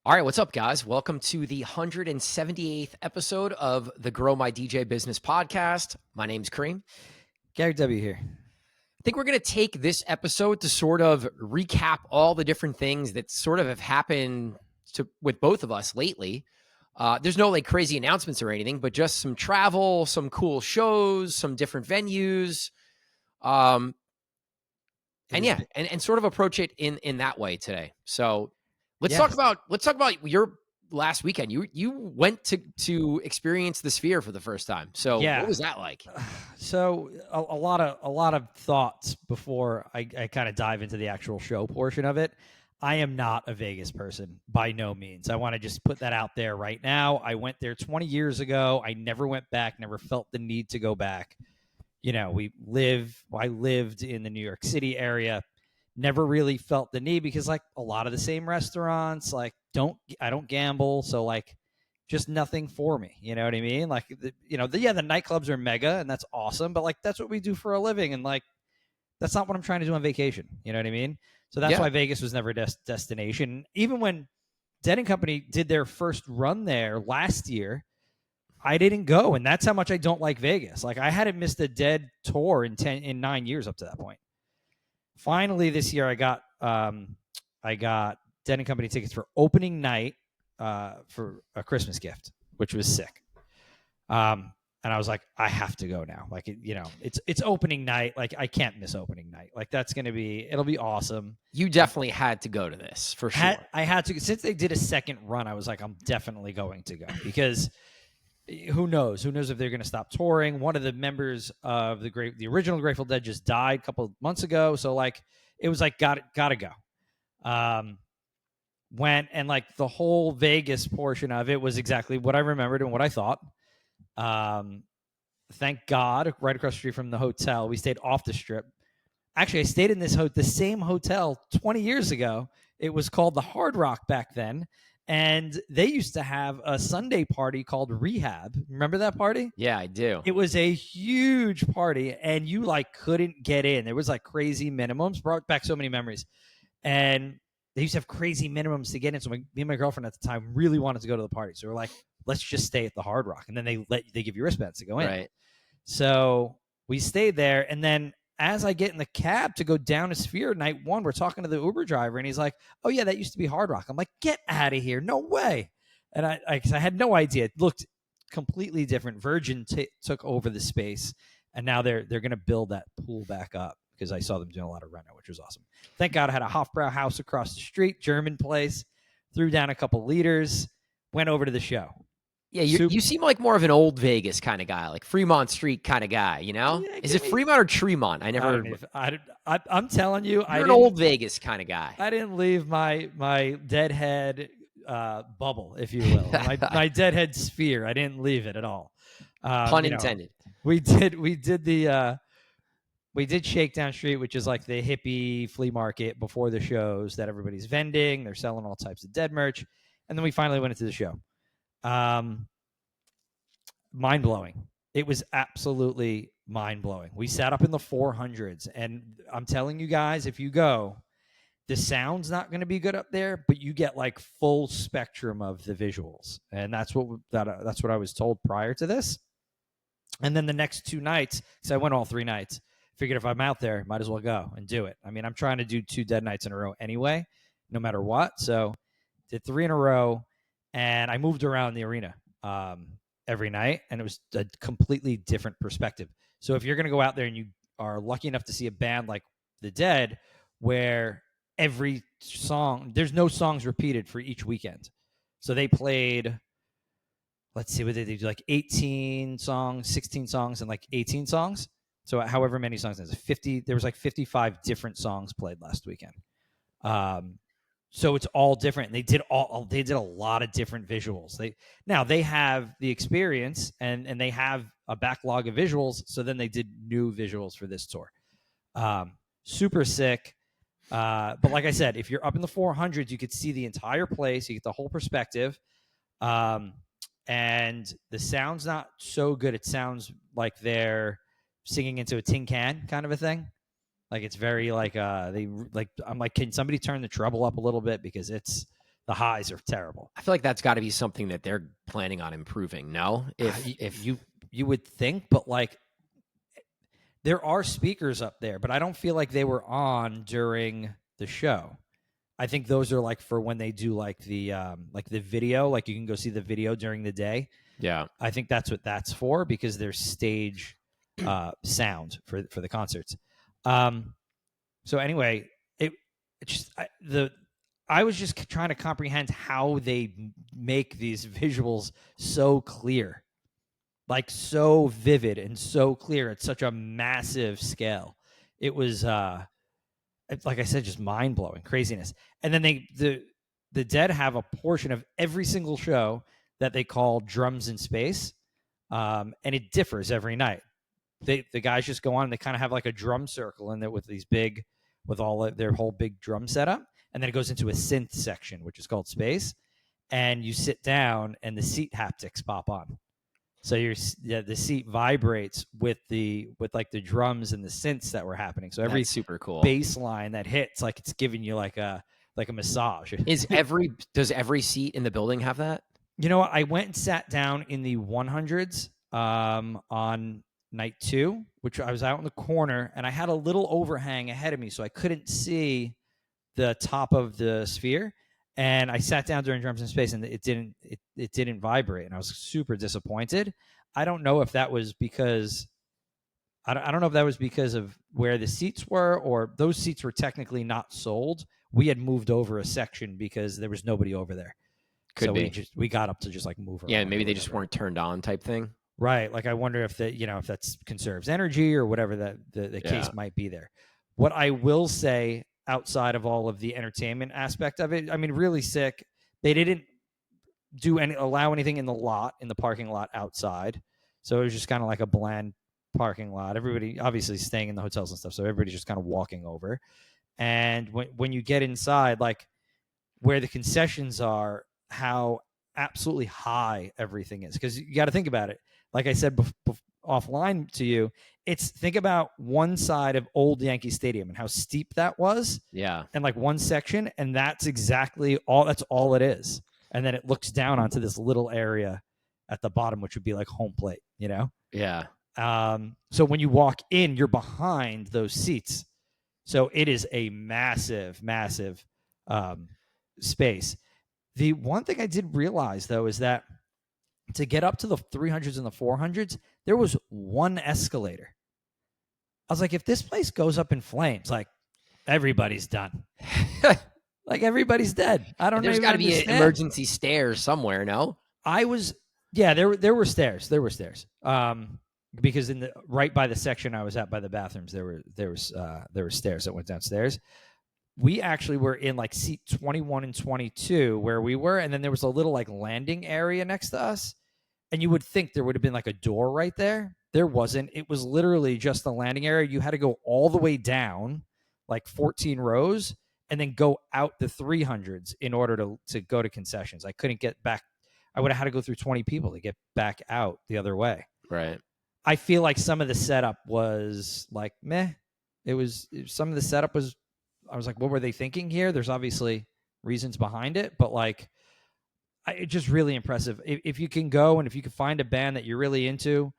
All right, what's up, guys? Welcome to the 178th episode of the Grow My DJ Business podcast. My name's Kareem. Gary W. here. I think we're going to take this episode to sort of recap all the different things that sort of have happened with both of us lately. There's no like crazy announcements or anything, but just some travel, some cool shows, some different venues. And sort of approach it in that way today. So let's talk about your last weekend. You went to experience the Sphere for the first time. So what was that like? So a lot of thoughts before I kind of dive into the actual show portion of it. I am not a Vegas person by no means. I want to just put that out there right now. I went there 20 years ago. I never went back, never felt the need to go back. You know, I lived in the New York City area, never really felt the need because like a lot of the same restaurants, like I don't gamble. So like just nothing for me. You know what I mean? Like, the nightclubs are mega and that's awesome, but like, that's what we do for a living. And like, that's not what I'm trying to do on vacation. You know what I mean? So that's why Vegas was never a destination. Even when Dead & Company did their first run there last year, I didn't go, and that's how much I don't like Vegas. Like I hadn't missed a Dead tour in 9 years up to that point. Finally, this year I got Dead & Company tickets for opening night for a Christmas gift, which was sick. And I was like, I have to go now. Like, it's opening night. Like I can't miss opening night. Like it'll be awesome. You definitely had to go to this for sure. I had to, since they did a second run. I was like, I'm definitely going to go because. Who knows? Who knows if they're going to stop touring? One of the members of the original Grateful Dead just died a couple of months ago. So like, it was like, gotta go. Went and like the whole Vegas portion of it was exactly what I remembered and what I thought. Thank God, right across the street from the hotel, we stayed off the Strip. Actually, I stayed in the same hotel 20 years ago. It was called the Hard Rock back then. And they used to have a Sunday party called Rehab. Remember that party? Yeah, I do. It was a huge party, and you like couldn't get in. There was like crazy minimums. Brought back so many memories. And they used to have crazy minimums to get in. So me and my girlfriend at the time really wanted to go to the party. So we're like, let's just stay at the Hard Rock. And then they give you wristbands to go in. Right. So we stayed there, and then as I get in the cab to go down to Sphere night one, we're talking to the Uber driver, and he's like, "Oh yeah, that used to be Hard Rock." I'm like, "Get out of here! No way!" And I had no idea. It looked completely different. Virgin took over the space, and now they're going to build that pool back up because I saw them doing a lot of reno, which was awesome. Thank God I had a Hofbrau house across the street, German place. Threw down a couple liters, went over to the show. Yeah, you seem like more of an old Vegas kind of guy, like Fremont Street kind of guy, you know? Yeah, is it Fremont or Tremont? I never. I'm telling you, you're an old Vegas kind of guy. I didn't leave my deadhead bubble, if you will, my deadhead sphere. I didn't leave it at all. Pun intended. We did Shakedown Street, which is like the hippie flea market before the shows that everybody's vending. They're selling all types of Dead merch, and then we finally went into the show. Mind-blowing. It was absolutely mind-blowing. We sat up in the 400s, and I'm telling you guys, if you go, the sound's not going to be good up there, but you get like full spectrum of the visuals, and that's what I was told prior to this. And then the next 2 nights, so I went all 3 nights, figured if I'm out there, might as well go and do it. I mean, I'm trying to do 2 Dead nights in a row anyway, no matter what. So did 3 in a row. And I moved around the arena every night, and it was a completely different perspective. So if you're going to go out there and you are lucky enough to see a band like The Dead, where every song, there's no songs repeated for each weekend. So they played, let's see, what did they do? Like 18 songs, 16 songs, and like 18 songs. So however many songs, there was like 55 different songs played last weekend. So it's all different. They did a lot of different visuals. They have the experience and they have a backlog of visuals. So then they did new visuals for this tour. Super sick. But like I said, if you're up in the 400s, you could see the entire place. You get the whole perspective. And the sound's not so good. It sounds like they're singing into a tin can kind of a thing. Like it's very like I'm like, can somebody turn the treble up a little bit, because it's The highs are terrible. I feel like that's got to be something that they're planning on improving. No, if You would think, but like there are speakers up there, but I don't feel like they were on during the show. I think those are like for when they do like the video, like you can go see the video during the day. yeah, I think that's what that's for, because there's stage sound for the concerts. So anyway, it just I was just trying to comprehend how they make these visuals so clear, like so vivid and so clear at such a massive scale. It was like I said, just mind blowing craziness. And then the Dead have a portion of every single show that they call Drums in Space, and it differs every night. The guys just go on and they kind of have like a drum circle in there with all of their whole big drum setup, and then it goes into a synth section, which is called Space, and you sit down and the seat haptics pop on. So the seat vibrates with like the drums and the synths that were happening. So every that's super cool. bass line that hits, like it's giving you like a massage. Does every seat in the building have that? You know what? I went and sat down in the 100s on night 2, which I was out in the corner, and I had a little overhang ahead of me, so I couldn't see the top of the sphere. And I sat down during Drums in Space, and it didn't vibrate, and I was super disappointed. I don't know if that was because I don't know if that was because of where the seats were, or those seats were technically not sold. We had moved over a section because there was nobody over there. Could be. We got up to just like move around. Yeah, maybe they just weren't turned on, type thing. Right. Like I wonder if if that's conserves energy or whatever that the case might be there. What I will say, outside of all of the entertainment aspect of it, I mean, really sick. They didn't allow anything in the parking lot outside. So it was just kind of like a bland parking lot. Everybody obviously staying in the hotels and stuff. So everybody's just kind of walking over. And when you get inside, like where the concessions are, how absolutely high everything is. Because you got to think about it. Like I said offline to you, think about one side of old Yankee Stadium and how steep that was. Yeah. And like one section, and that's exactly all. That's all it is. And then it looks down onto this little area at the bottom, which would be like home plate, Yeah. So when you walk in, you're behind those seats. So it is a massive, massive space. The one thing I did realize, though, is that to get up to the 300s and the 400s, there was one escalator. I was like, if this place goes up in flames, like everybody's done. Like everybody's dead. I don't know. There's got to be an emergency stairs somewhere. No, there were stairs. There were stairs. Because right by the section I was at by the bathrooms, there were stairs that went downstairs. We actually were in like seat 21 and 22 where we were, and then there was a little like landing area next to us. And you would think there would have been like a door right there. There wasn't. It was literally just the landing area. You had to go all the way down, like 14 rows, and then go out the 300s in order to go to concessions. I couldn't get back. I would have had to go through 20 people to get back out the other way. Right. I feel like some of the setup was like meh. Some of the setup was. I was like, what were they thinking here? There's obviously reasons behind it, but like, it's just really impressive. If you can go and if you can find a band that you're really into,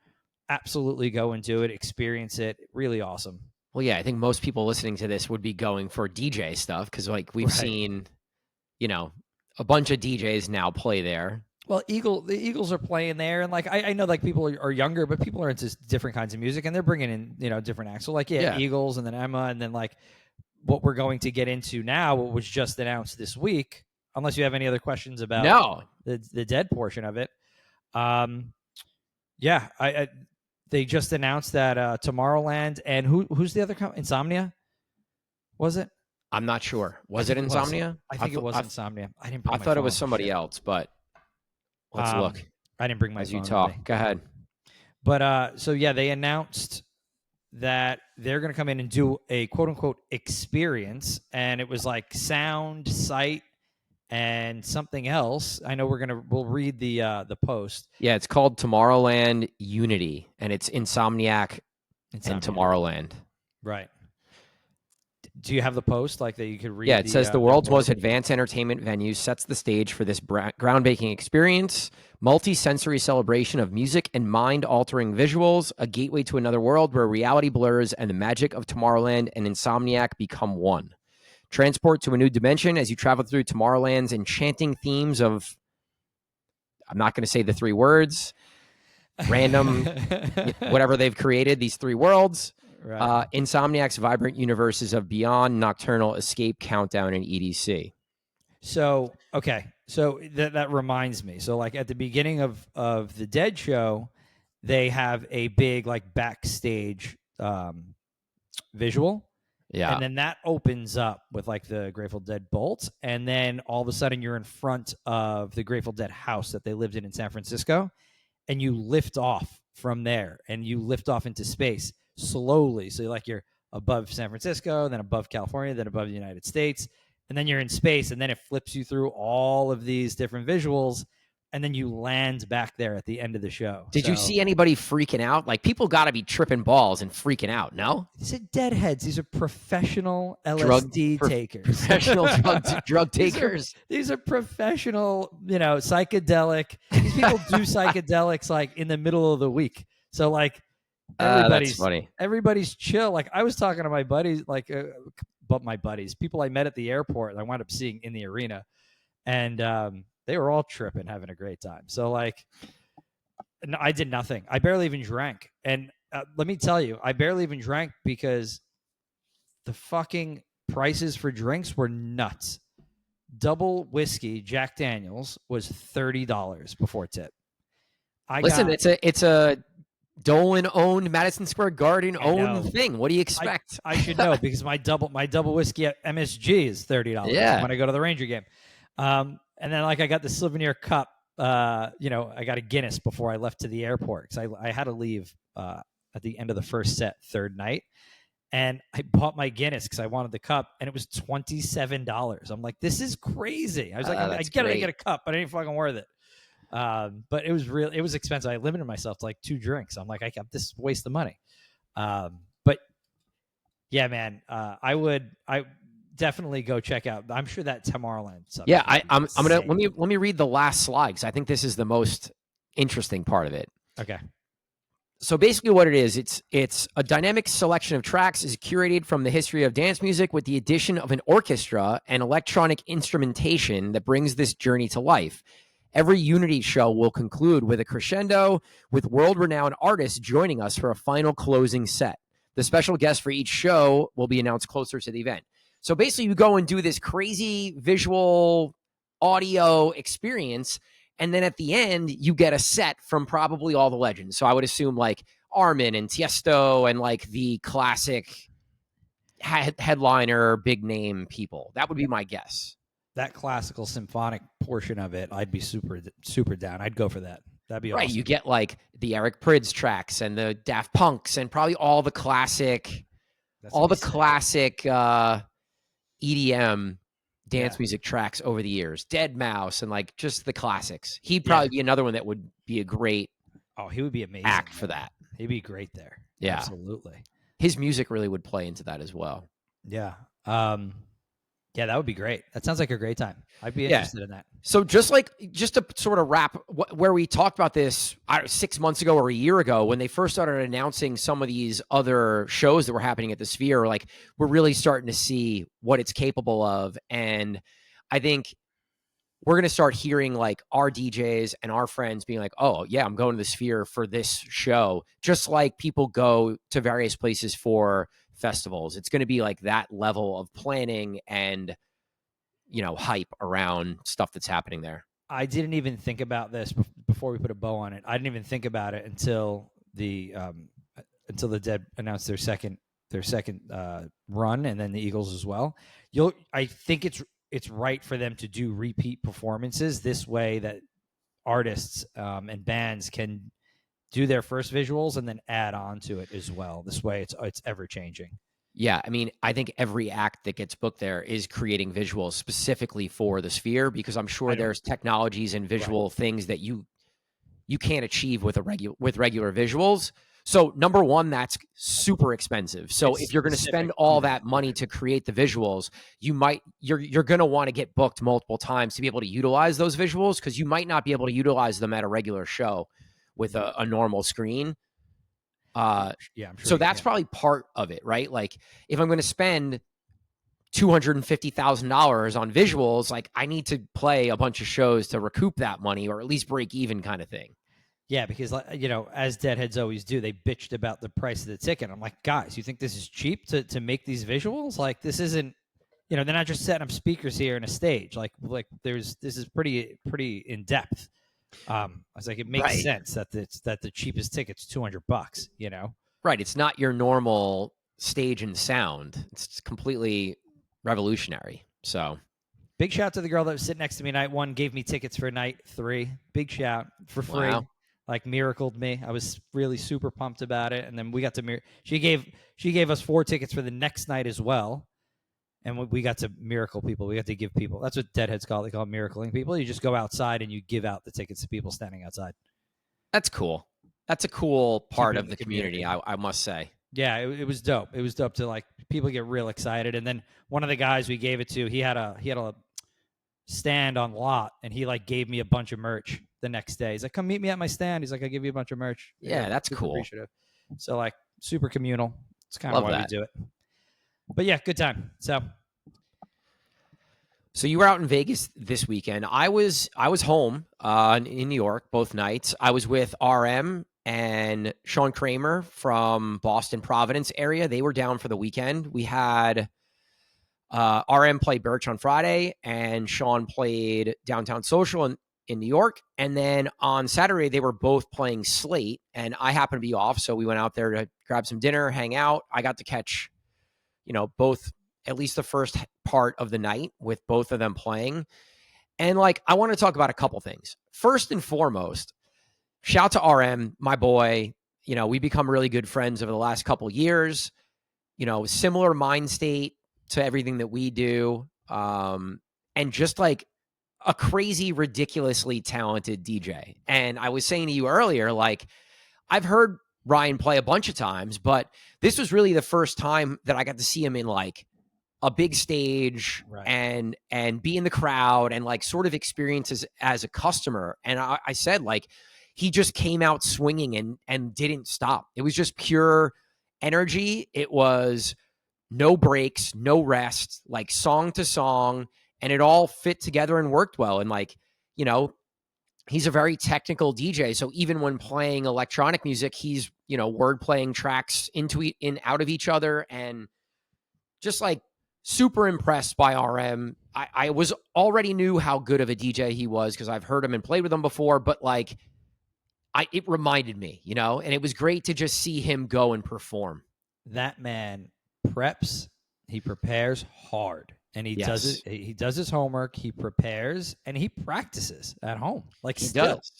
absolutely go and do it, experience it. Really awesome. Well, yeah, I think most people listening to this would be going for DJ stuff because, like, we've seen, a bunch of DJs now play there. Well, the Eagles are playing there, and like I know, like people are younger, but people are into different kinds of music, and they're bringing in different acts. So like Eagles, and then Emma, and then like what we're going to get into now, what was just announced this week. Unless you have any other questions about the Dead portion of it. They just announced that Tomorrowland and who's the other company? Insomnia? Was it? I'm not sure. Was it Insomnia? I think it was Insomnia. I thought it was somebody else, but let's look. I didn't bring my as phone you talk. Today. Go ahead. But they announced that they're going to come in and do a quote unquote experience, and it was like sound, sight, and something else. I know we'll read the post. Yeah, it's called Tomorrowland Unity, and it's Insomniac and Tomorrowland. Right. Do you have the post like that you could read? Yeah, it says the that world's blurb? most advanced entertainment venue sets the stage for this groundbreaking experience, multi-sensory celebration of music and mind-altering visuals, a gateway to another world where reality blurs and the magic of Tomorrowland and Insomniac become one. Transport to a new dimension as you travel through Tomorrowland's enchanting themes of, I'm not going to say the 3 words, random, whatever they've created, these 3 worlds. Right. Insomniac's vibrant universes of Beyond, Nocturnal, Escape, Countdown, and EDC. So okay, so that reminds me. So like at the beginning of the Dead show, they have a big like backstage visual, Yeah. and then that opens up with like the Grateful Dead bolt, and then all of a sudden you're in front of the Grateful Dead house that they lived in San Francisco, and you lift off from there, and you lift off into space slowly. So like you're above San Francisco, then above California, then above the United States, and then you're in space, and then it flips you through all of these different visuals, and then you land back there at the end of the show. Did you see anybody freaking out? Like, people got to be tripping balls and freaking out, no? These are deadheads. These are professional LSD takers. Professional drug takers. These are professional, psychedelic. These people do psychedelics like in the middle of the week. So like That's funny. Everybody's chill. Like I was talking to my buddies, people I met at the airport, I wound up seeing in the arena, and they were all tripping, having a great time. So like, I did nothing. I barely even drank. And let me tell you, I barely even drank because the fucking prices for drinks were nuts. Double whiskey Jack Daniels was $30 before tip. It's a Dolan owned, Madison Square Garden owned thing. What do you expect? I should know because my double whiskey at MSG is $30. Yeah. When I go to the Ranger game. And then like I got the souvenir cup. I got a Guinness before I left to the airport because I had to leave at the end of the first set, third night. And I bought my Guinness because I wanted the cup, and it was $27. I'm like, this is crazy. I was like, I get a cup, but it ain't fucking worth it. But it was expensive. I limited myself to like 2 drinks. I'm like, I got this waste of money. But yeah, man, I definitely go check out. I'm sure that Tomorrowland stuff. Yeah, I'm gonna let me read the last slide because I think this is the most interesting part of it. Okay. So basically what it is, it's a dynamic selection of tracks is curated from the history of dance music with the addition of an orchestra and electronic instrumentation that brings this journey to life. Every Unity show will conclude with a crescendo with world-renowned artists joining us for a final closing set. The special guest for each show will be announced closer to the event. So basically you go and do this crazy visual audio experience, and then at the end, you get a set from probably all the legends. So I would assume like Armin and Tiesto and like the classic headliner, big name people. That would be my guess. That classical symphonic portion of it, I'd be super, super down. I'd go for that. That'd be right. Awesome. You get like the Eric Prydz tracks and the Daft Punks and probably all the classic, EDM dance music tracks over the years, Dead Mouse and like just the classics. He'd probably be another one that would be a great he would be amazing act for that. He'd be great there. Yeah, absolutely. His music really would play into that as well. Yeah. Yeah, that would be great. That sounds like a great time. I'd be interested in that. So just to sort of wrap where we talked about this 6 months ago or a year ago, when they first started announcing some of these other shows that were happening at the Sphere, like we're really starting to see what it's capable of. And I think we're going to start hearing like our DJs and our friends being like, oh yeah, I'm going to the Sphere for this show. Just like people go to various places for festivals. It's going to be like that level of planning and, hype around stuff that's happening there. I didn't even think about this before we put a bow on it. I didn't even think about it until the Dead announced their second run, and then the Eagles as well. I think it's right for them to do repeat performances this way, that artists and bands can do their first visuals and then add on to it as well. This way it's ever changing. Yeah, I mean, I think every act that gets booked there is creating visuals specifically for the Sphere, because I'm sure there's technologies and visual things that you can't achieve with regular visuals. So number one, that's super expensive. So It's if you're going to specific spend all to that. that money to create the visuals, you're going to want to get booked multiple times to be able to utilize those visuals, because you might not be able to utilize them at a regular show with a normal screen. Yeah, I'm sure So you that's can. probably part of it, right? Like if I'm going to spend $250,000 on visuals, like I need to play a bunch of shows to recoup that money, or at least break even, kind of thing. Yeah, because as deadheads always do, they bitched about the price of the ticket. I'm like, guys, you think this is cheap to make these visuals? Like, this isn't. They're not just setting up speakers here and a stage. Like this is pretty in depth. I was like, it makes Right. sense that the cheapest ticket's $200. Right. It's not your normal stage and sound. It's completely revolutionary. So Big shout to the girl that was sitting next to me night one, gave me tickets for night 3. Big shout for free. wow. Like miracled me. I was really super pumped about it. And then we got to she gave us 4 tickets for the next night as well. And we got to miracle people. We got to give people. That's what deadheads call it. They call it miracling people. You just go outside and you give out the tickets to people standing outside. That's cool. That's a cool part Keep it of in the the community, community. I must say. Yeah, it was dope. It was dope to like people get real excited. And then one of the guys we gave it to, he had a stand on lot, and he like gave me a bunch of merch the next day. He's like, come meet me at my stand. He's like, I'll give you a bunch of merch. Yeah, that's super cool. appreciative. So like super communal. It's kind of Love why we that. do it. But yeah, good time. So you were out in Vegas this weekend. I was home in New York both nights. I was with RM and Sean Kramer from Boston Providence area. They were down for the weekend. We had RM played Birch on Friday, and Sean played Downtown Social in New York. And then on Saturday, they were both playing Slate, and I happened to be off, so we went out there to grab some dinner, hang out. I got to catch, both, at least the first part of the night with both of them playing. And like, I want to talk about a couple things. First and foremost, shout to RM, my boy. We become really good friends over the last couple years. Similar mind state to everything that we do. And just like a crazy, ridiculously talented DJ. And I was saying to you earlier, like, I've heard Ryan play a bunch of times, but this was really the first time that I got to see him in like a big stage, Right. and be in the crowd and like sort of experience as a customer. And I said, like, he just came out swinging and didn't stop. It was just pure energy. It was no breaks, no rest, like song to song, and it all fit together and worked well. And like, he's a very technical DJ. So even when playing electronic music, he's, word playing tracks out of each other, and just like super impressed by RM. I was already knew how good of a DJ he was because I've heard him and played with him before, but like it reminded me, and it was great to just see him go and perform. That man preps, he prepares hard, and he does it. He does his homework, he prepares, and he practices at home. Like He still. does.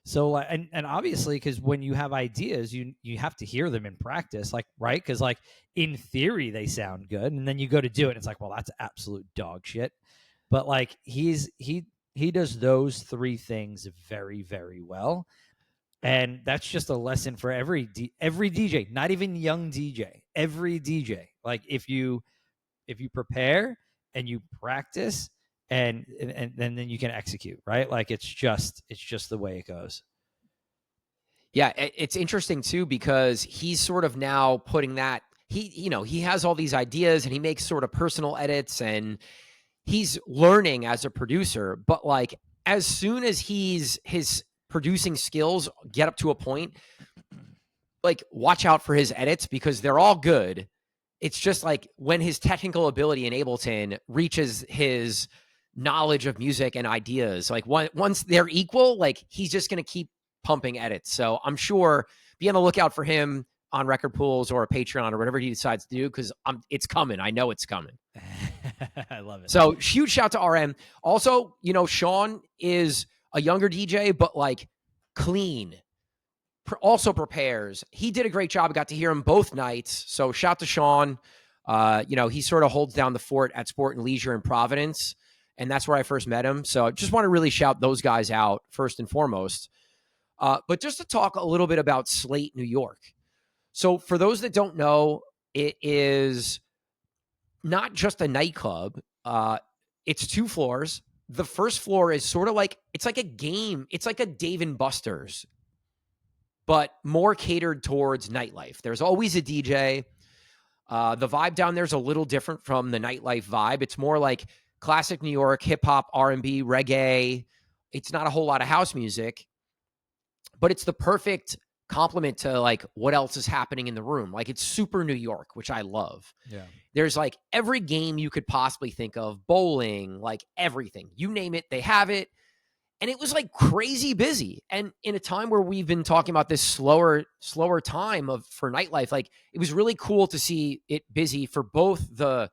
So and obviously, because when you have ideas, you have to hear them in practice, like, right? Because like in theory they sound good, and then you go to do it, and it's like, well, that's absolute dog shit. But like he does those 3 things very, very well, and that's just a lesson for every DJ, not even young DJ, every DJ. Like if you prepare and you practice, and then you can execute, right? Like it's just the way it goes. Yeah, it's interesting too, because he's sort of now putting that, he has all these ideas and he makes sort of personal edits, and he's learning as a producer. But like, as soon as his producing skills get up to a point, like, watch out for his edits, because they're all good. It's just like when his technical ability in Ableton reaches his knowledge of music and ideas, like once they're equal, like he's just going to keep pumping edits. So I'm sure be on the lookout for him on Record Pools or a Patreon or whatever he decides to do, because it's coming. I know it's coming. I love it. So huge shout to RM. Also, Sean is a younger DJ, but like clean. Also prepares. He did a great job. I got to hear him both nights. So shout to Sean. He sort of holds down the fort at Sport and Leisure in Providence, and that's where I first met him. So I just want to really shout those guys out first and foremost. But just to talk a little bit about Slate, New York. So for those that don't know, it is not just a nightclub. It's 2 floors. The first floor is sort of like, it's like a game. It's like a Dave and Buster's, but more catered towards nightlife. There's always a DJ. The vibe down there is a little different from the nightlife vibe. It's more like classic New York, hip hop, R&B, reggae. It's not a whole lot of house music, but it's the perfect complement to like what else is happening in the room. Like it's super New York, which I love. Yeah. There's like every game you could possibly think of, bowling, like everything. You name it, they have it. And it was like crazy busy. And in a time where we've been talking about this slower time for nightlife, like it was really cool to see it busy for both the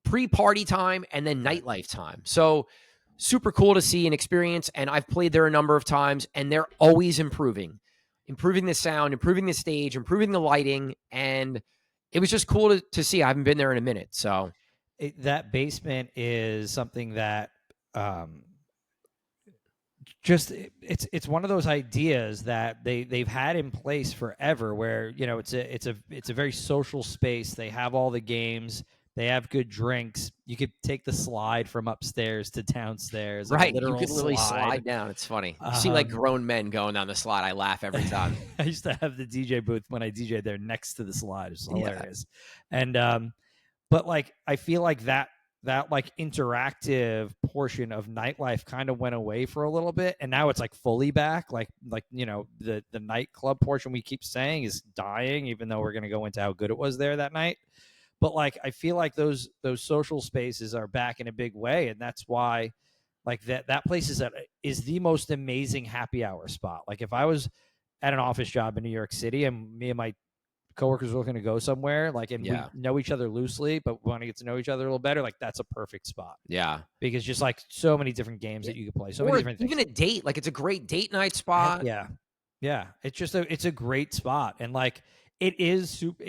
pre-party time and then nightlife time. So super cool to see and experience. And I've played there a number of times, and they're always improving the sound, improving the stage, improving the lighting. And it was just cool to see. I haven't been there in a minute. So that basement is something that just it's one of those ideas that they've had in place forever, where it's a very social space. They have all the games, they have good drinks. You could take the slide from upstairs to downstairs, like right, a you literal could literally slide down. It's funny. You see like grown men going down the slide. I laugh every time. I used to have the DJ booth when I DJ'd there next to the slide. It's hilarious. And but like I feel like that like interactive portion of nightlife kind of went away for a little bit, and now it's like fully back. Like the nightclub portion we keep saying is dying, even though we're going to go into how good it was there that night. But like I feel like those social spaces are back in a big way, and that's why like that place is the most amazing happy hour spot. Like if I was at an office job in New York City and me and my coworkers were looking to go somewhere, like, and we know each other loosely, but we want to get to know each other a little better, like that's a perfect spot. Yeah. Because just like so many different games that you could play, so many different things. Even a date, like it's a great date night spot. Yeah. It's just it's a great spot. And like it is super.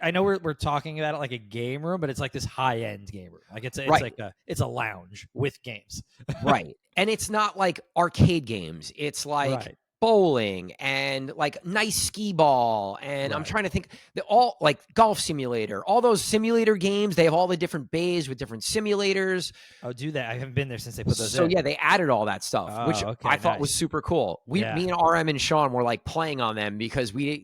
I know we're talking about it like a game room, but it's like this high end game room. Like it's like it's a lounge with games. Right. And it's not like arcade games. It's like bowling and like nice skee ball. And I'm trying to think, all like golf simulator, all those simulator games, they have all the different bays with different simulators. Oh, do that. I haven't been there since they put those in. So yeah, they added all that stuff, which I thought was super cool. Me and RM and Sean were like playing on them because we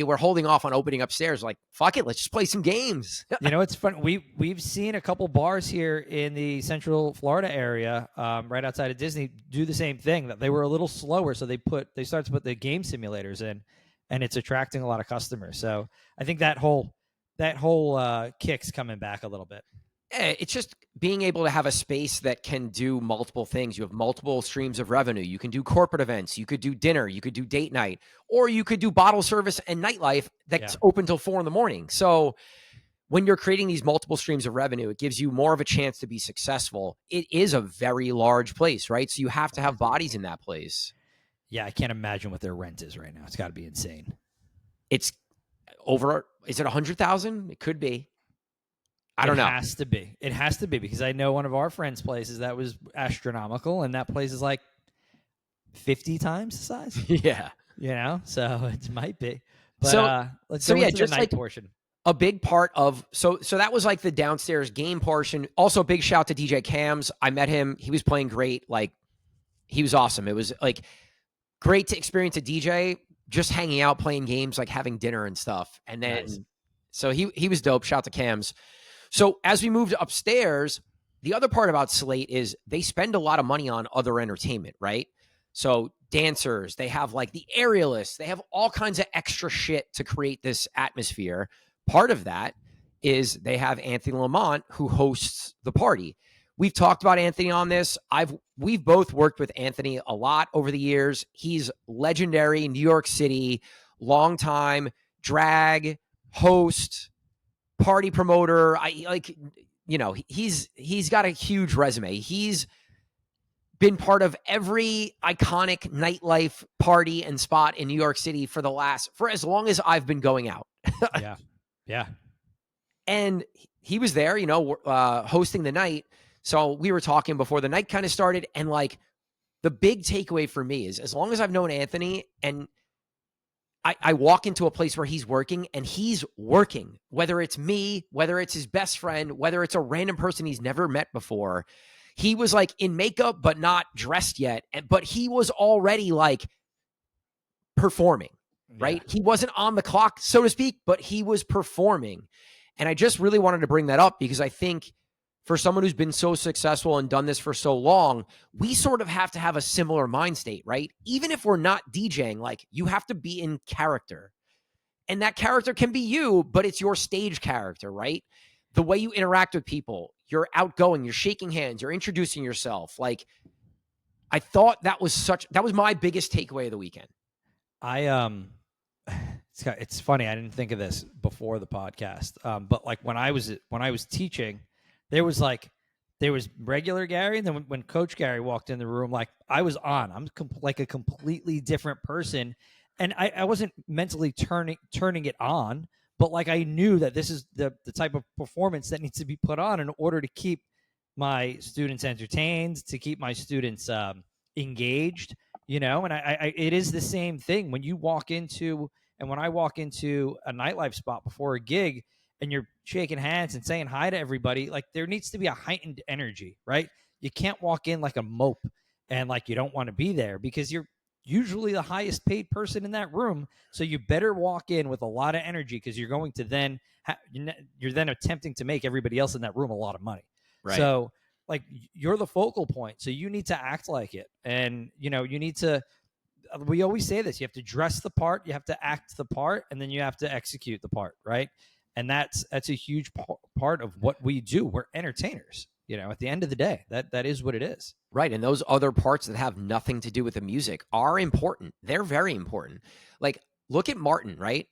were holding off on opening upstairs. Like, fuck it, let's just play some games. It's fun. We've seen a couple bars here in the Central Florida area, right outside of Disney, do the same thing. That they were a little slower, so they started to put the game simulators in, and it's attracting a lot of customers. So I think that whole kick's coming back a little bit. It's just being able to have a space that can do multiple things. You have multiple streams of revenue. You can do corporate events. You could do dinner. You could do date night, or you could do bottle service and nightlife that's open till 4 a.m. So when you're creating these multiple streams of revenue, it gives you more of a chance to be successful. It is a very large place, right? So you have to have bodies in that place. Yeah, I can't imagine what their rent is right now. It's got to be insane. It's over. Is it 100,000? It could be. I don't know. It has to be. It has to be, because I know one of our friends' places that was astronomical, and that place is like 50 times the size. Yeah. So it might be. But let's go into the night portion. A big part of so that was like the downstairs game portion. Also, big shout to DJ Cams. I met him. He was playing great. Like, he was awesome. It was like great to experience a DJ just hanging out, playing games, like having dinner and stuff. And then, so he was dope. Shout to Cams. So as we moved upstairs, the other part about Slate is they spend a lot of money on other entertainment, right? So dancers, they have like the aerialists, they have all kinds of extra shit to create this atmosphere. Part of that is they have Anthony Lamont, who hosts the party. We've talked about Anthony on this. We've both worked with Anthony a lot over the years. He's legendary, New York City, longtime drag host, party promoter. He's got a huge resume. He's been part of every iconic nightlife party and spot in New York City for as long as I've been going out. Yeah. And he was there, hosting the night. So we were talking before the night kind of started, and like the big takeaway for me is, as long as I've known Anthony, and I walk into a place where he's working and he's working, whether it's me, whether it's his best friend, whether it's a random person he's never met before. He was like in makeup, but not dressed yet. But he was already like performing, right? Yeah. He wasn't on the clock, so to speak, but he was performing. And I just really wanted to bring that up because I think for someone who's been so successful and done this for so long, we sort of have to have a similar mind state, right? Even if we're not DJing, like you have to be in character. And that character can be you, but it's your stage character, right? The way you interact with people, you're outgoing, you're shaking hands, you're introducing yourself. Like I thought that was my biggest takeaway of the weekend. It's funny. I didn't think of this before the podcast, but like when I was teaching, there was regular Gary, and then when Coach Gary walked in the room, like I was on. I'm like a completely different person, and I wasn't mentally turning it on, but like I knew that this is the type of performance that needs to be put on in order to keep my students entertained, to keep my students engaged. And I it is the same thing when you walk into and when I walk into a nightlife spot before a gig and you're shaking hands and saying hi to everybody, like there needs to be a heightened energy, right? You can't walk in like a mope and like you don't want to be there because you're usually the highest paid person in that room. So you better walk in with a lot of energy because you're going to then you're then attempting to make everybody else in that room a lot of money. Right. So like you're the focal point. So you need to act like it. And you need to, we always say this, you have to dress the part, you have to act the part, and then you have to execute the part. Right. And that's a huge part of what we do. We're entertainers, at the end of the day, that is what it is. Right. And those other parts that have nothing to do with the music are important. They're very important. Like, look at Martin, right?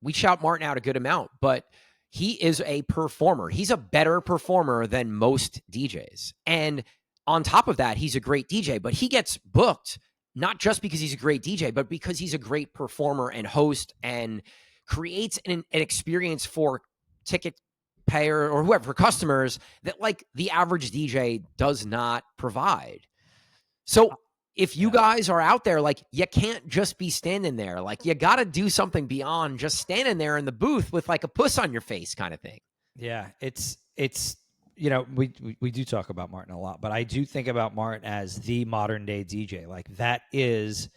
We shout Martin out a good amount, but he is a performer. He's a better performer than most DJs. And on top of that, he's a great DJ, but he gets booked not just because he's a great DJ, but because he's a great performer and host and creates an experience for ticket payer or whoever, for customers that like the average DJ does not provide. So if you guys are out there, like you can't just be standing there, like you got to do something beyond just standing there in the booth with like a puss on your face kind of thing. Yeah. It's, we do talk about Martin a lot, but I do think about Martin as the modern day DJ. Like that is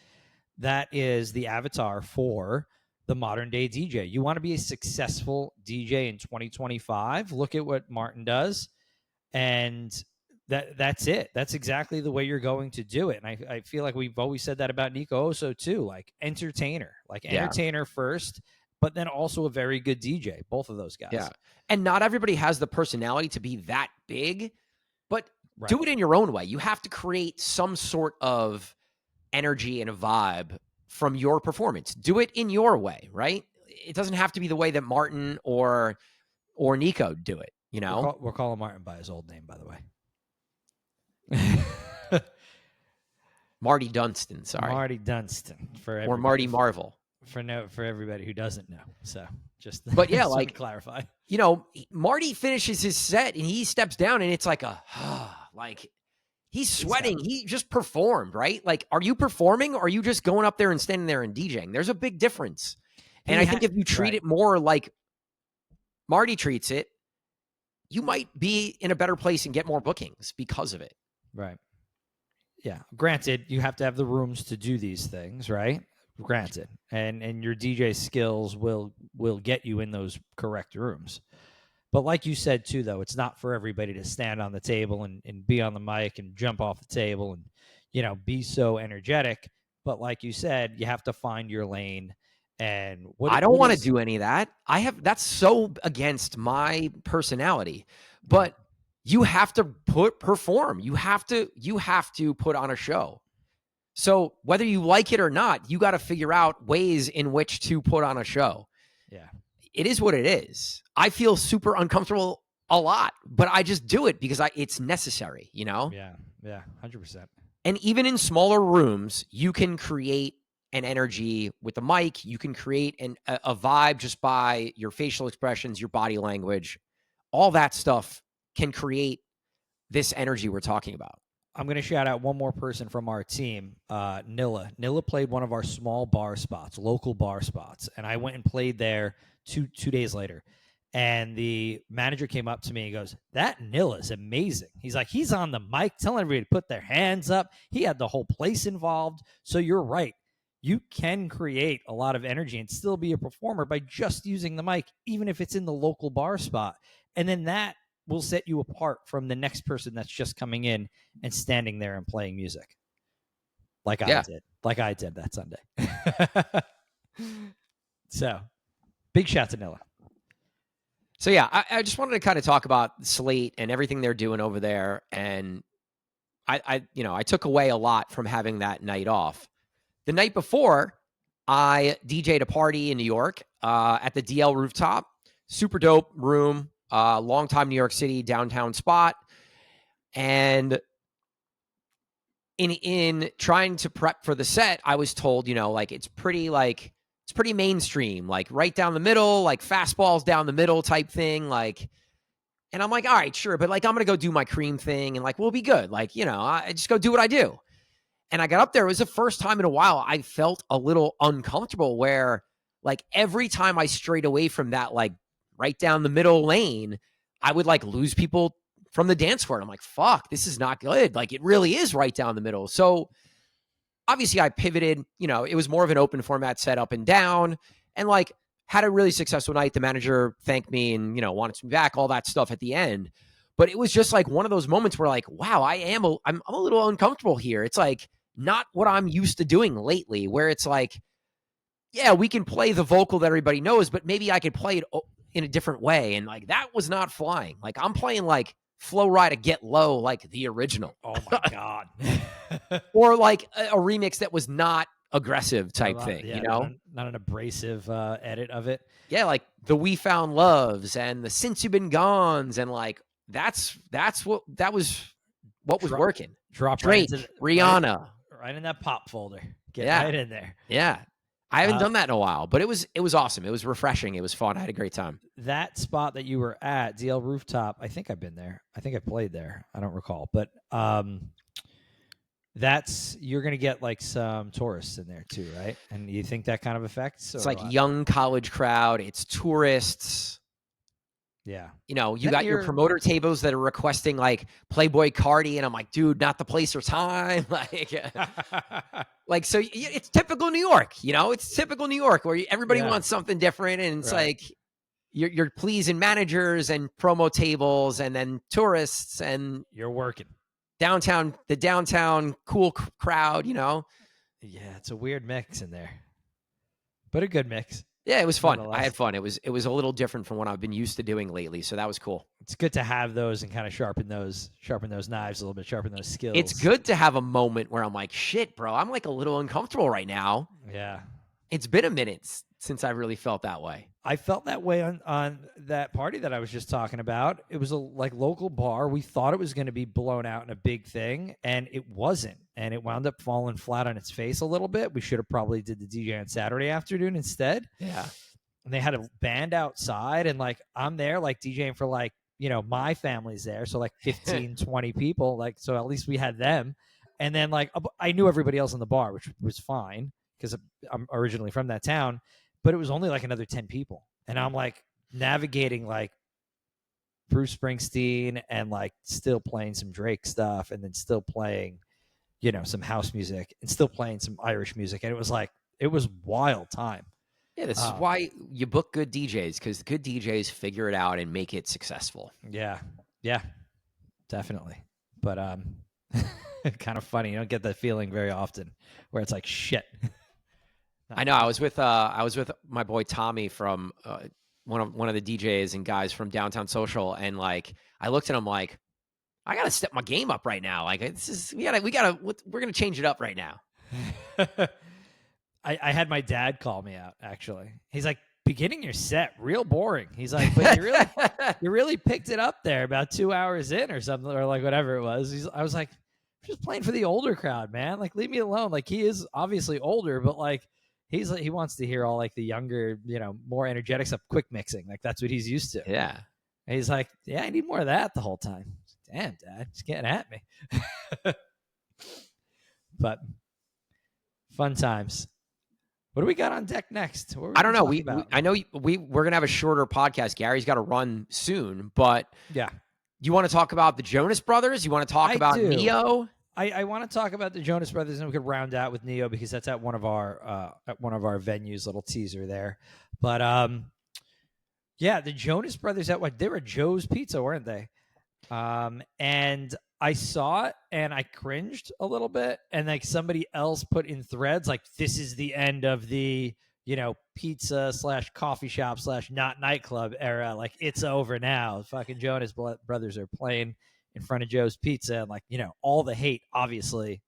the avatar for the modern day DJ. You want to be a successful DJ in 2025. Look at what Martin does. And that's it. That's exactly the way you're going to do it. And I feel like we've always said that about Nico Oso too, like entertainer first, but then also a very good DJ, both of those guys. Yeah. And not everybody has the personality to be that big, but do it in your own way. You have to create some sort of energy and a vibe from your performance. Do it in your way, right? It doesn't have to be the way that Martin or Nico do it, We're calling Martin by his old name, by the way. Marty Dunstan, sorry. Marty Dunstan or Marty Marvel. For everybody who doesn't know. So just but yeah, like clarify. Marty finishes his set and he steps down and it's like like he's sweating. He just performed, right? Like, are you performing or are you just going up there and standing there and DJing? There's a big difference. And I think if you treat it more like Marty treats it, you might be in a better place and get more bookings because of it. Right. Yeah. Granted, you have to have the rooms to do these things, right? Granted. And your DJ skills will get you in those correct rooms. But like you said, too, though, it's not for everybody to stand on the table and be on the mic and jump off the table and, be so energetic. But like you said, you have to find your lane. And I don't want to do any of that. That's so against my personality. But you have to perform. You have to put on a show. So whether you like it or not, you got to figure out ways in which to put on a show. Yeah. It is what it is. I feel super uncomfortable a lot, but I just do it because it's necessary, Yeah. Yeah. 100%. And even in smaller rooms, you can create an energy with the mic. You can create a vibe just by your facial expressions, your body language. All that stuff can create this energy we're talking about. I'm going to shout out one more person from our team, Nilla. Nilla played one of our small bar spots, local bar spots, and I went and played there two days later. And the manager came up to me and goes, "That Nilla is amazing." He's like, he's on the mic telling everybody to put their hands up. He had the whole place involved. So you're right. You can create a lot of energy and still be a performer by just using the mic, even if it's in the local bar spot. And then that will set you apart from the next person that's just coming in and standing there and playing music. Like I did that Sunday. So big shout to Nilla. So yeah, I just wanted to kind of talk about Slate and everything they're doing over there. And I took away a lot from having that night off. The night before, I DJ'd a party in New York at the DL Rooftop. Super dope room, long time New York City downtown spot. And in trying to prep for the set, I was told, it's pretty mainstream, like right down the middle, like fastballs down the middle type thing. And I'm like, all right, sure. But I'm going to go do my cream thing and we'll be good. I just go do what I do. And I got up there. It was the first time in a while I felt a little uncomfortable where every time I strayed away from that, right down the middle lane, I would lose people from the dance floor. And I'm like, fuck, this is not good. It really is right down the middle. So obviously I pivoted, it was more of an open format set up and down and had a really successful night. The manager thanked me and, wanted me back, all that stuff at the end. But it was just one of those moments where wow, I'm a little uncomfortable here. It's not what I'm used to doing lately, where it's yeah, we can play the vocal that everybody knows, but maybe I could play it in a different way. And that was not flying. I'm playing Flow Rida Get Low, the original. Oh my God. Or a remix that was not aggressive type thing, yeah, not an abrasive edit of it. Yeah, the We Found Loves and the Since You've Been Gones and that was what was working. Drop Drake, Rihanna. Right in that pop folder. Get right in there. Yeah. I haven't done that in a while, but it was awesome. It was refreshing. It was fun. I had a great time. That spot that you were at, DL Rooftop, I think I've been there. I think I played there. I don't recall. But you're going to get some tourists in there too, right? And you think that kind of affects? It's young college crowd. It's tourists. Yeah. You got your promoter tables that are requesting Playboy Cardi. And I'm like, dude, not the place or time. So it's typical New York, it's typical New York where everybody wants something different. And it's you're pleasing managers and promo tables and then tourists and you're working the downtown cool crowd, Yeah. It's a weird mix in there, but a good mix. Yeah, it was fun. I had fun. It was a little different from what I've been used to doing lately. So that was cool. It's good to have those and kind of sharpen those knives a little bit, sharpen those skills. It's good to have a moment where I'm like, shit, bro, I'm a little uncomfortable right now. Yeah. It's been a minute since I really felt that way. I felt that way on that party that I was just talking about. It was a local bar. We thought it was going to be blown out in a big thing, and it wasn't. And it wound up falling flat on its face a little bit. We should have probably did the DJ on Saturday afternoon instead. Yeah. And they had a band outside, and I'm there DJing for my family's there. So 15, 20 people. So at least we had them. And then I knew everybody else in the bar, which was fine because I'm originally from that town. But it was only another 10 people. And I'm navigating Bruce Springsteen and still playing some Drake stuff and then still playing, some house music and still playing some Irish music. And it was wild time. Yeah, this is why you book good DJs, because good DJs figure it out and make it successful. Yeah. Yeah, definitely. But kind of funny. You don't get that feeling very often where it's shit. I know. I was with my boy Tommy from one of the DJs and guys from Downtown Social, and I looked at him I gotta step my game up right now. We're gonna change it up right now. I had my dad call me out actually. He's beginning your set real boring. He's but you really picked it up there about 2 hours in or something, or whatever it was. I was just playing for the older crowd, man. Leave me alone. He is obviously older, but he wants to hear all the younger, more energetic stuff, quick mixing. That's what he's used to. Yeah. And he's yeah, I need more of that the whole time. Damn, Dad, he's getting at me. But fun times. What do we got on deck next? What are we I don't gonna know. talk about? I know we're gonna have a shorter podcast. Gary's got to run soon, but Yeah, you want to talk about the Jonas Brothers? You want to talk I about do. Neo? I want to talk about the Jonas Brothers, and we could round out with Neo because that's at one of our venues. Little teaser there, but yeah, the Jonas Brothers at what they were Joe's Pizza, weren't they? And I saw it and I cringed a little bit, and like somebody else put in threads like this is the end of the pizza / coffee shop / not nightclub era. Like it's over now. Fucking Jonas Brothers are playing in front of Joe's Pizza, and like all the hate obviously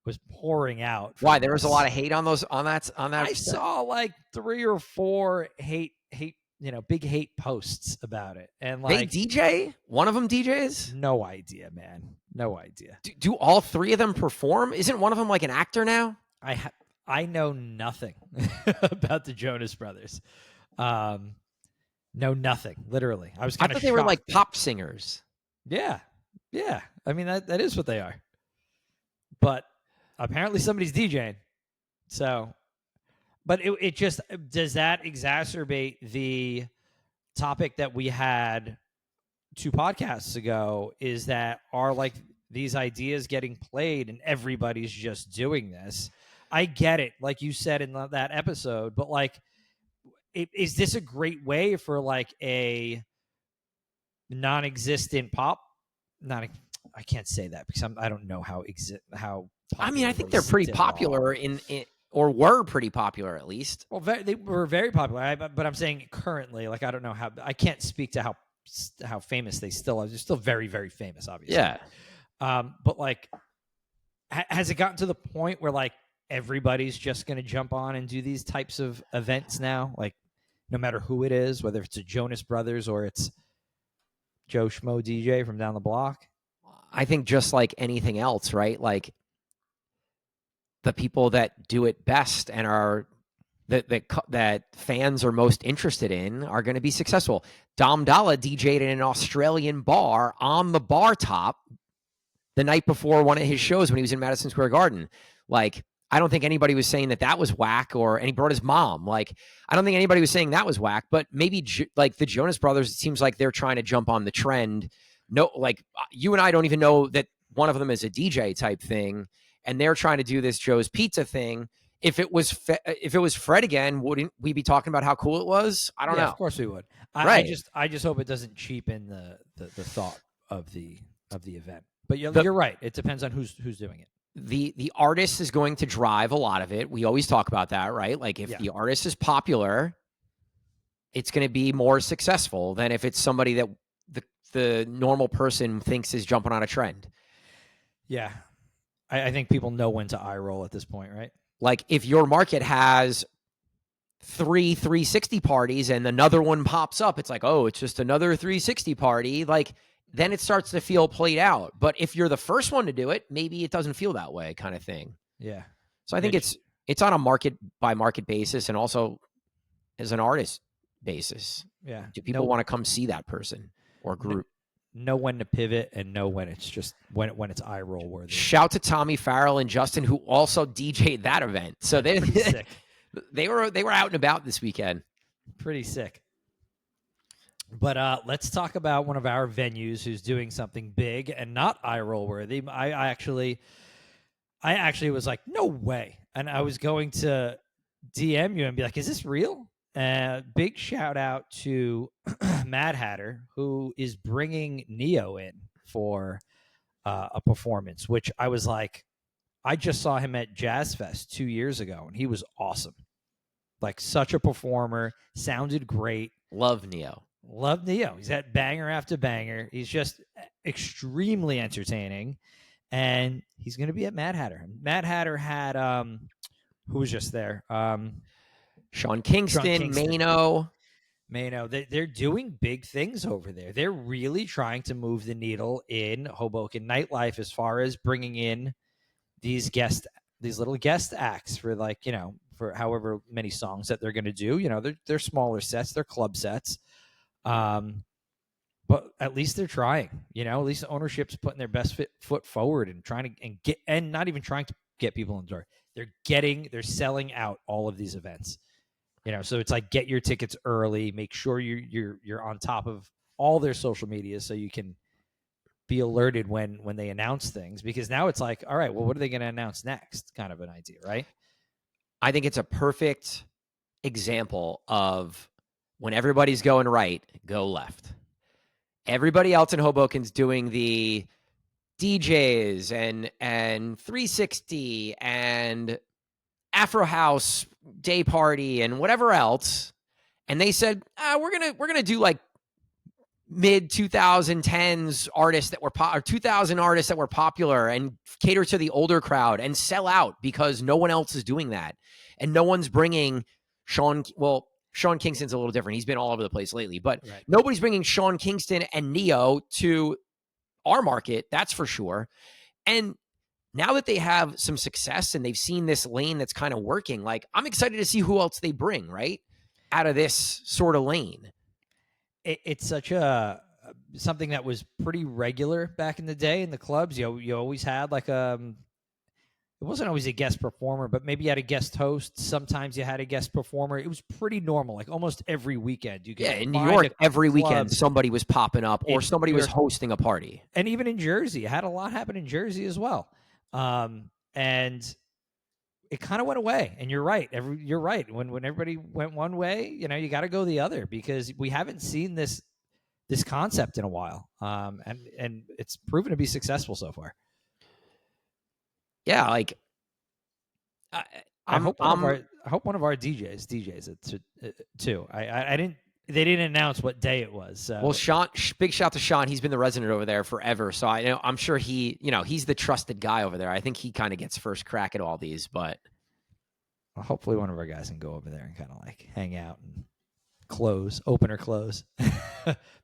was pouring out. Why there was a lot of hate on that. I saw like 3 or 4 hate big hate posts about it, and like they DJ. One of them DJs. No idea, man. No idea. Do all 3 of them perform? Isn't one of them like an actor now? I know nothing about the Jonas Brothers. Know nothing. Literally, I thought they were like pop singers. Yeah. I mean that is what they are. But apparently somebody's DJing. So, but it just does that exacerbate the topic that we had 2 podcasts ago? Is that are like these ideas getting played and everybody's just doing this? I get it, like you said in that episode, but like, is this a great way for like a non-existent pop? I can't say that because I don't know how. I mean, I think they're pretty popular or were pretty popular at least. Well, they were very popular, but I'm saying currently, like I don't know how. I can't speak to how famous they still are. They're still very, very famous, obviously. Yeah. But like, has it gotten to the point where like everybody's just going to jump on and do these types of events now? Like, no matter who it is, whether it's a Jonas Brothers or it's Joe Schmo DJ from down the block. I think just like anything else, right? Like the people that do it best and are that fans are most interested in are going to be successful. Dom Dalla DJ'd in an Australian bar on the bar top the night before one of his shows when he was in Madison Square Garden. Like, I don't think anybody was saying that was whack, and he brought his mom. Like, I don't think anybody was saying that was whack, but maybe like the Jonas Brothers, it seems like they're trying to jump on the trend. No, like you and I don't even know that one of them is a DJ type thing, and they're trying to do this Joe's Pizza thing. If it was Fred again, wouldn't we be talking about how cool it was? I don't know. Of course we would. Right. I just hope it doesn't cheapen the thought of the event. But you're right. It depends on who's doing it. The artist is going to drive a lot of it. We always talk about that, right? Like if the artist is popular, it's going to be more successful than if it's somebody that the normal person thinks is jumping on a trend. Yeah. I think people know when to eye roll at this point, right? Like if your market has 3 360 parties and another one pops up, it's like, oh, it's just another 360 party. Like then it starts to feel played out. But if you're the first one to do it, maybe it doesn't feel that way, kind of thing. Yeah. So I think it's on a market by market basis and also as an artist basis. Yeah. Do people want to come see that person or group? Know when to pivot and know when it's just when it's eye roll worthy. Shout to Tommy Farrell and Justin, who also DJ'd that event. So they sick. they were out and about this weekend. Pretty sick. But let's talk about one of our venues who's doing something big and not eye roll worthy. I actually was like, no way. And I was going to DM you and be like, is this real? Big shout out to Mad Hatter, who is bringing Neo in for a performance, which I was like, I just saw him at Jazz Fest 2 years ago, and he was awesome. Like such a performer, sounded great. Love Neo. He's had banger after banger. He's just extremely entertaining, and he's going to be at Mad Hatter. Mad Hatter had who was just there? Sean Kingston. Mano. They're doing big things over there. They're really trying to move the needle in Hoboken nightlife as far as bringing in these little guest acts for for however many songs that they're going to do. They're smaller sets, they're club sets. But at least they're trying, at least the ownership's putting their best foot forward and trying to not even trying to get people in the door. They're selling out all of these events. So it's like, get your tickets early, make sure you're on top of all their social media so you can be alerted when they announce things, because now it's like, all right, well, what are they going to announce next? Kind of an idea, right? I think it's a perfect example of when everybody's going right, go left. Everybody else in Hoboken's doing the DJs and 360 and Afro House day party and whatever else, and they said, we're gonna do like mid 2010s artists that were or 2000 artists that were popular and cater to the older crowd and sell out because no one else is doing that, and no one's bringing Sean Kingston's a little different. He's been all over the place lately, but Right. Nobody's bringing Sean Kingston and Neo to our market, that's for sure. And now that they have some success and they've seen this lane that's kind of working, like, I'm excited to see who else they bring, right, out of this sort of lane. It's such something that was pretty regular back in the day in the clubs. You always had like it wasn't always a guest performer, but maybe you had a guest host. Sometimes you had a guest performer. It was pretty normal. Like almost every weekend, you could In find New York, every club. weekend somebody was popping up or somebody was hosting a party. And even in Jersey, it had a lot happen in Jersey as well. And it kind of went away. And you're right. You're right. When everybody went one way, you got to go the other, because we haven't seen this concept in a while. And it's proven to be successful so far. Yeah, like I hope one of our DJs it too. They didn't announce what day it was. So. Well, Sean, big shout to Sean. He's been the resident over there forever, so I'm sure he's the trusted guy over there. I think he kind of gets first crack at all these, but well, hopefully one of our guys can go over there and kind of like hang out and open or close.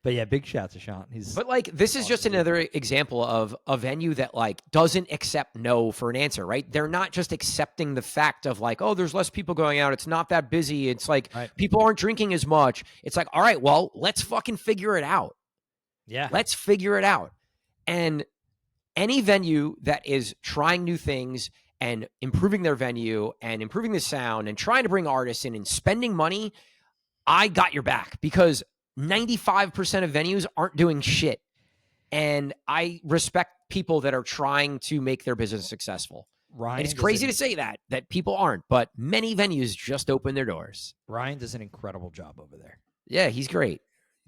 But yeah, big shout to Sean. But like, this is just another example of a venue that like doesn't accept no for an answer, right? They're not just accepting the fact of like, oh, there's less people going out. It's not that busy. It's like people aren't drinking as much. It's like, all right, well, let's fucking figure it out. Yeah. Let's figure it out. And any venue that is trying new things and improving their venue and improving the sound and trying to bring artists in and spending money, I got your back, because 95% of venues aren't doing shit. And I respect people that are trying to make their business successful. It's crazy to say that people aren't, but many venues just open their doors. Ryan does an incredible job over there. Yeah, he's great.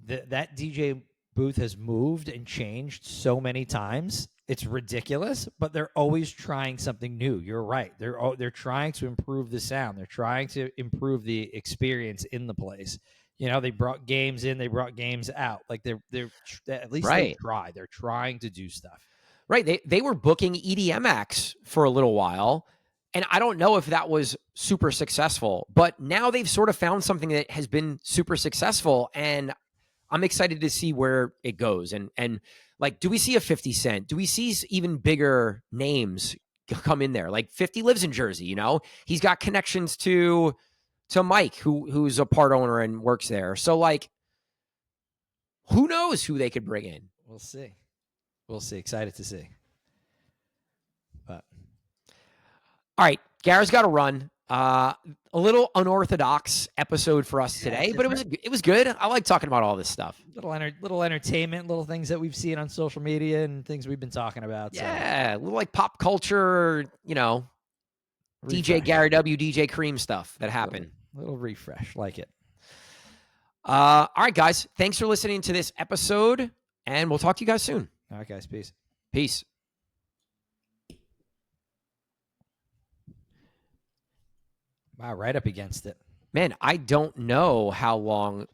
That DJ booth has moved and changed so many times. It's ridiculous, but they're always trying something new. You're right. They're trying to improve the sound. They're trying to improve the experience in the place. They brought games in, they brought games out. Like they're at least they try. They're trying to do stuff. Right. They were booking EDM acts for a little while, and I don't know if that was super successful, but now they've sort of found something that has been super successful, and I'm excited to see where it goes. And like, do we see a 50 Cent? Do we see even bigger names come in there? Like 50 lives in Jersey, he's got connections to Mike, who's a part owner and works there. So like, who knows who they could bring in? We'll see. Excited to see. But all right, Garrett's got to run. A little unorthodox episode for us today, but it was good. I like talking about all this stuff. Little entertainment, little things that we've seen on social media and things we've been talking about. Yeah, a little like pop culture, refresh. DJ Gary W, DJ Cream stuff that happened. Little refresh, like it. All right, guys. Thanks for listening to this episode, and we'll talk to you guys soon. All right, guys. Peace. Peace. Wow, right up against it. Man, I don't know how long